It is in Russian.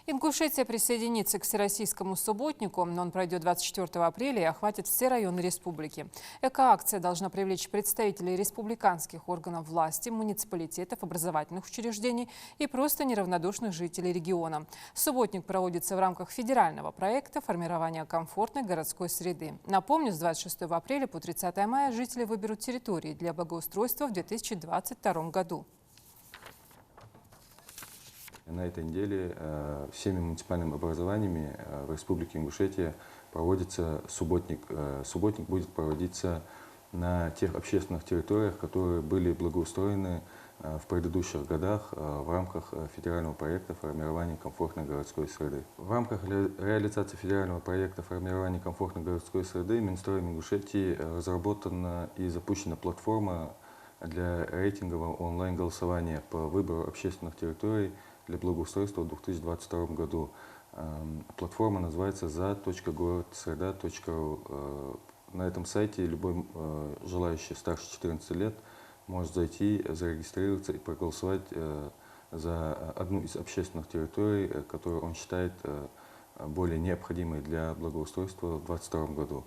Ингушетия присоединится к Всероссийскому субботнику, но он пройдет 24 апреля и охватит все районы республики. Экоакция должна привлечь представителей республиканских органов власти, муниципалитетов, образовательных учреждений и просто неравнодушных жителей региона. Субботник проводится в рамках федерального проекта формирования комфортной городской среды. Напомню, с 26 апреля по 30 мая жители выберут территории для благоустройства в 2022 году. На этой неделе всеми муниципальными образованиями в Республике Ингушетия проводится субботник. Субботник будет проводиться на тех общественных территориях, которые были благоустроены в предыдущих годах в рамках федерального проекта формирования комфортной городской среды. В рамках реализации федерального проекта формирования комфортной городской среды Минстроем Ингушетии разработана и запущена платформа для рейтингового онлайн-голосования по выбору общественных территорий для благоустройства в 2022 году. Платформа называется za.городсреда.ру. На этом сайте любой желающий старше 14 лет может зайти, зарегистрироваться и проголосовать за одну из общественных территорий, которую он считает более необходимой для благоустройства в 2022 году.